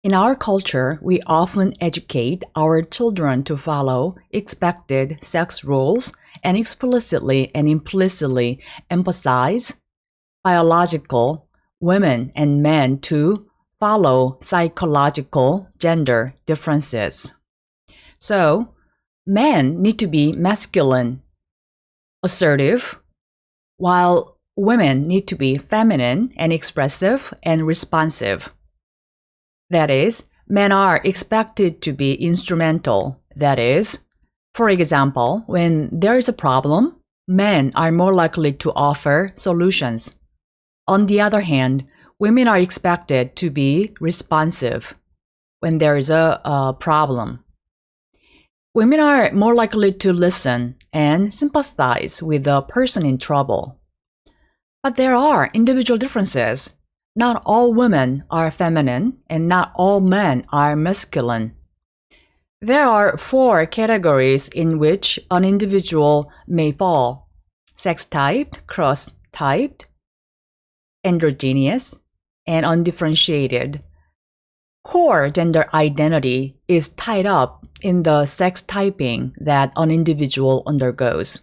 In our culture, we often educate our children to follow expected sex rules and explicitly and implicitly emphasize biological women and men to follow psychological gender differences. So, men need to be masculine, assertive, while women need to be feminine and expressive and responsive. That is, men are expected to be instrumental. That is, for example, when there is a problem, men are more likely to offer solutions. On the other hand, women are expected to be responsive when there is a problem. Women are more likely to listen and sympathize with the person in trouble. But there are individual differences. Not all women are feminine and not all men are masculine. There are 4 categories in which an individual may fall: sex-typed, cross-typed, androgynous, and undifferentiated. Core gender identity is tied up in the sex typing that an individual undergoes.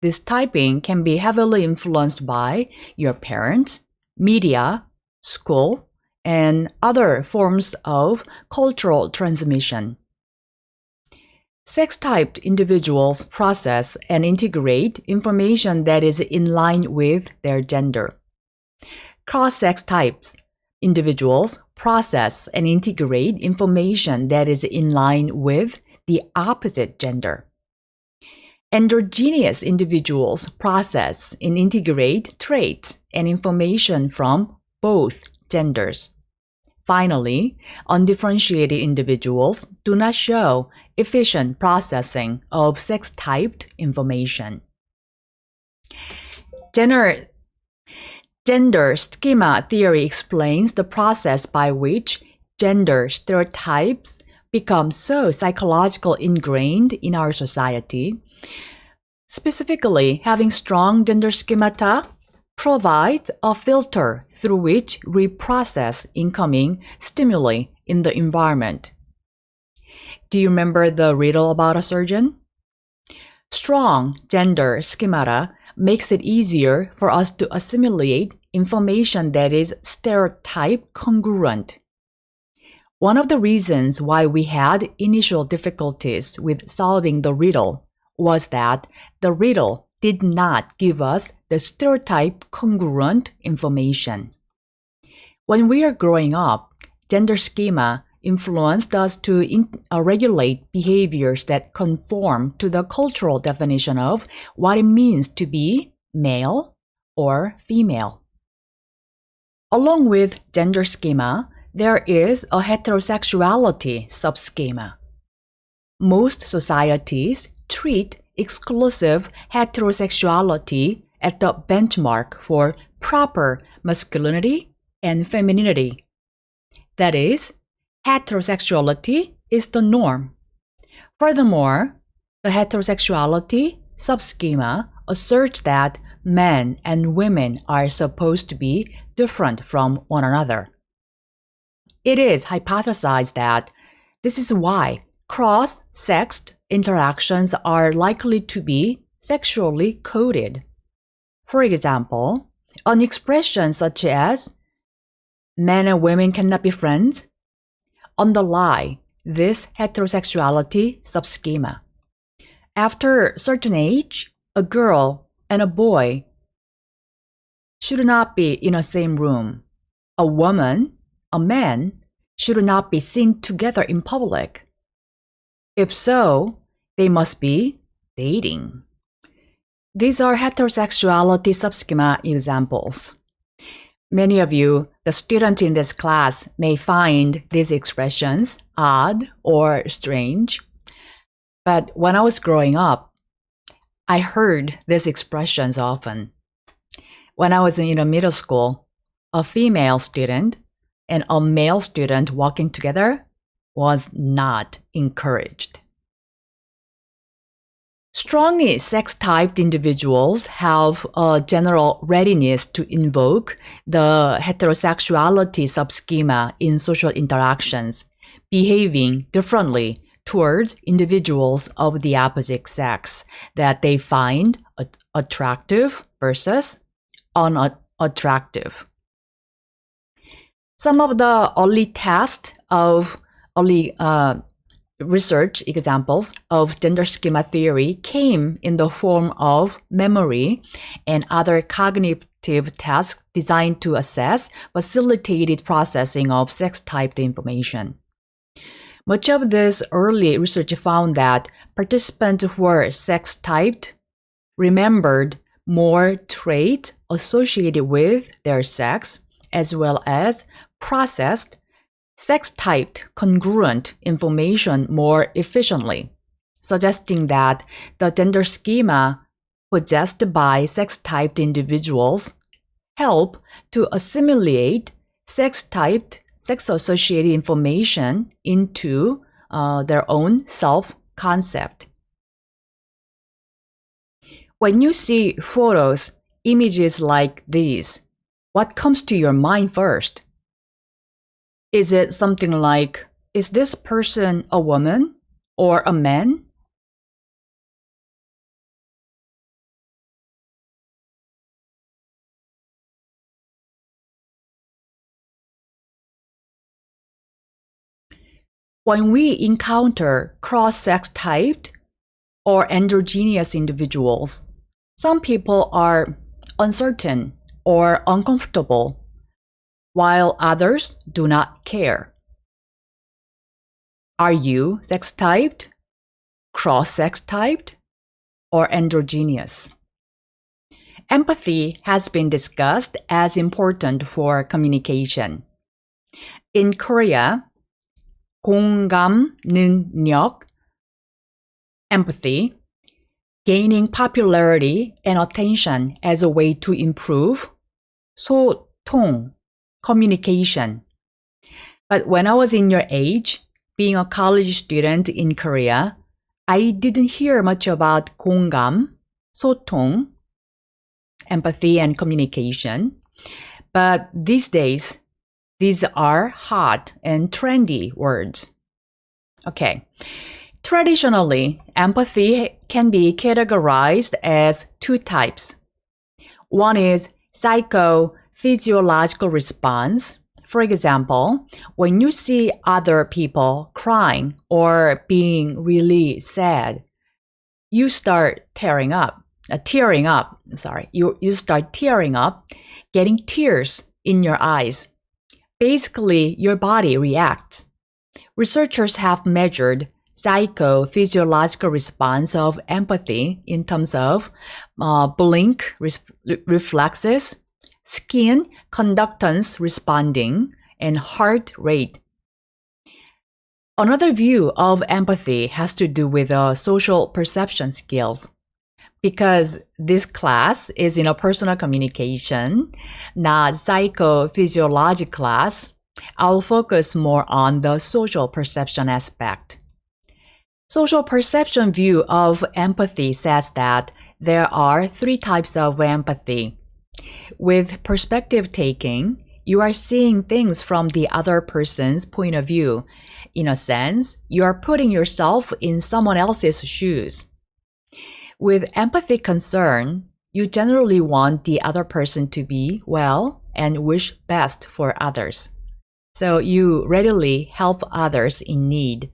This typing can be heavily influenced by your parents, media, school, and other forms of cultural transmission. Sex-typed individuals process and integrate information that is in line with their gender. Cross-sex types individuals process and integrate information that is in line with the opposite gender. Androgynous individuals process and integrate traits and information from both genders. Finally, undifferentiated individuals do not show efficient processing of sex-typed information. Gender schema theory explains the process by which gender stereotypes become so psychologically ingrained in our society. Specifically, having strong gender schemata provides a filter through which we process incoming stimuli in the environment. Do you remember the riddle about a surgeon? Strong gender schemata makes it easier for us to assimilate information that is stereotype congruent. One of the reasons why we had initial difficulties with solving the riddle was that the riddle did not give us the stereotype congruent information. When we are growing up, gender schema influenced us to regulate behaviors that conform to the cultural definition of what it means to be male or female. Along with gender schema, there is a heterosexuality subschema. Most societies treat exclusive heterosexuality as the benchmark for proper masculinity and femininity. That is, heterosexuality is the norm. Furthermore, the heterosexuality subschema asserts that men and women are supposed to be different from one another. It is hypothesized that this is why cross-sexed interactions are likely to be sexually coded. For example, an expression such as men and women cannot be friends underlie this heterosexuality subschema. After a certain age, a girl and a boy should not be in the same room. A woman, a man, should not be seen together in public. If so, they must be dating. These are heterosexuality subschema examples. Many of you, the students in this class, may find these expressions odd or strange. But when I was growing up, I heard these expressions often. When I was in middle school, a female student and a male student walking together was not encouraged. Strongly sex-typed individuals have a general readiness to invoke the heterosexuality subschema in social interactions, behaving differently towards individuals of the opposite sex that they find attractive versus unattractive. Some of the early research examples of gender schema theory came in the form of memory and other cognitive tasks designed to assess facilitated processing of sex-typed information. Much of this early research found that participants who were sex-typed remembered more traits associated with their sex, as well as processed sex-typed congruent information more efficiently, suggesting that the gender schema possessed by sex-typed individuals help to assimilate sex-typed, sex-associated information into their own self-concept. When you see photos, images like these, what comes to your mind first? Is it something like, is this person a woman or a man? When we encounter cross-sex typed or androgynous individuals, some people are uncertain or uncomfortable, while others do not care. Are you sex-typed, cross-sex-typed, or androgynous? Empathy has been discussed as important for communication. In Korea, 공감 능력, empathy, gaining popularity and attention as a way to improve 소통, communication. But when I was in your age, being a college student in Korea, I didn't hear much about 공감, 소통, empathy and communication. But these days, these are hot and trendy words. Okay. Traditionally, empathy can be categorized as two types. One is psychophysiological response. For example, when you see other people crying or being really sad, you start tearing up, getting tears in your eyes. Basically, your body reacts. Researchers have measured psychophysiological response of empathy in terms of blink reflexes, skin conductance responding, and heart rate. Another view of empathy has to do with social perception skills. Because this class is in a personal communication, not psychophysiology class, I'll focus more on the social perception aspect. Social perception view of empathy says that there are three types of empathy. With perspective taking, you are seeing things from the other person's point of view. In a sense, you are putting yourself in someone else's shoes. With empathy concern, you generally want the other person to be well and wish best for others. So you readily help others in need.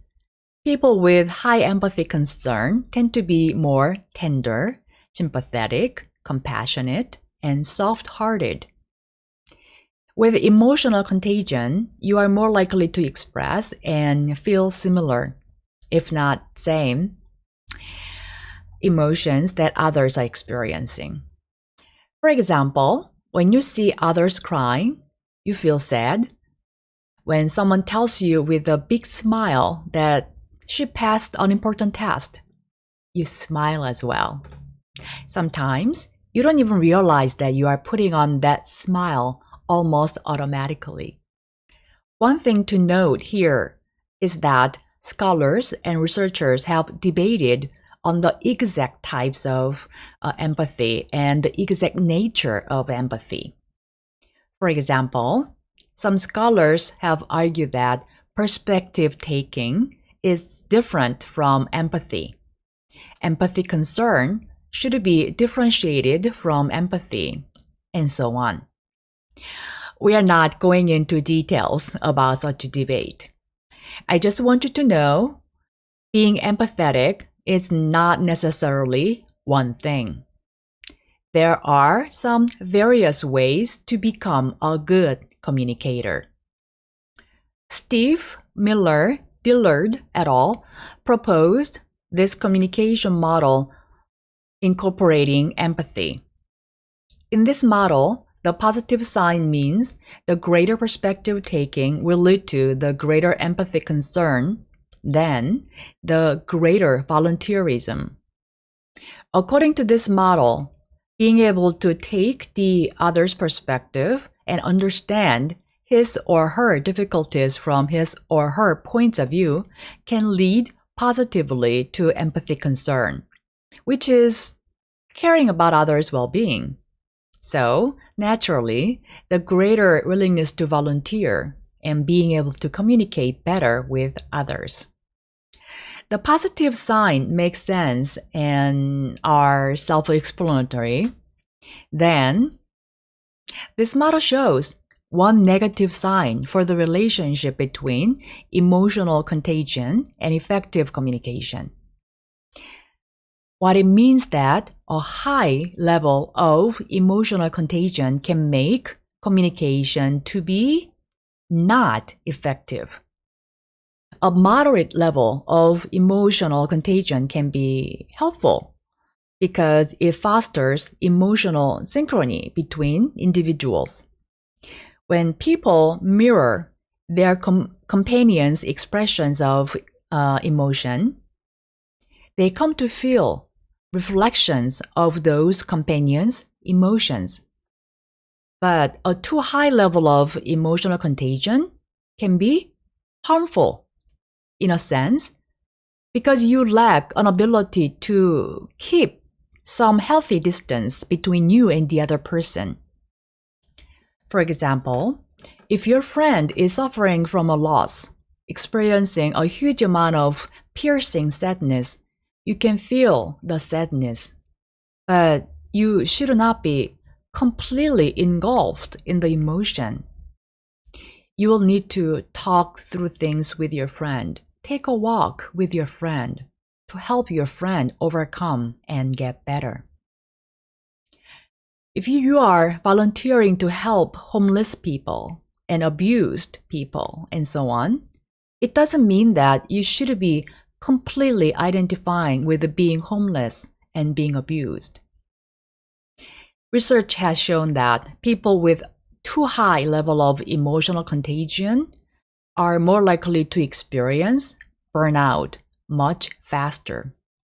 People with high empathy concern tend to be more tender, sympathetic, compassionate, and soft-hearted. With emotional contagion, you are more likely to express and feel similar, if not same, emotions that others are experiencing. For example, when you see others crying, you feel sad. When someone tells you with a big smile that she passed an important test, you smile as well. Sometimes, you don't even realize that you are putting on that smile almost automatically. One thing to note here is that scholars and researchers have debated on the exact types of empathy and the exact nature of empathy. For example, some scholars have argued that perspective taking is different from empathy. Empathy concern should be differentiated from empathy, and so on. We are not going into details about such a debate. I just want you to know being empathetic is not necessarily one thing. There are some various ways to become a good communicator. Steve Miller Dillard et al. Proposed this communication model incorporating empathy. In this model, the positive sign means the greater perspective taking will lead to the greater empathy concern, then the greater volunteerism. According to this model, being able to take the other's perspective and understand his or her difficulties from his or her point of view can lead positively to empathy concern, which is caring about others' well-being. So, naturally, the greater willingness to volunteer and being able to communicate better with others. The positive sign makes sense and are self-explanatory. Then, this model shows one negative sign for the relationship between emotional contagion and effective communication. What it means that a high level of emotional contagion can make communication to be not effective. A moderate level of emotional contagion can be helpful because it fosters emotional synchrony between individuals. When people mirror their companions' expressions of emotion, they come to feel reflections of those companions' emotions. But a too high level of emotional contagion can be harmful in a sense because you lack an ability to keep some healthy distance between you and the other person. For example, if your friend is suffering from a loss, experiencing a huge amount of piercing sadness, you can feel the sadness, but you should not be completely engulfed in the emotion. You will need to talk through things with your friend. Take a walk with your friend to help your friend overcome and get better. If you are volunteering to help homeless people and abused people and so on, it doesn't mean that you should be completely identifying with being homeless and being abused. Research has shown that people with too high level of emotional contagion are more likely to experience burnout much faster.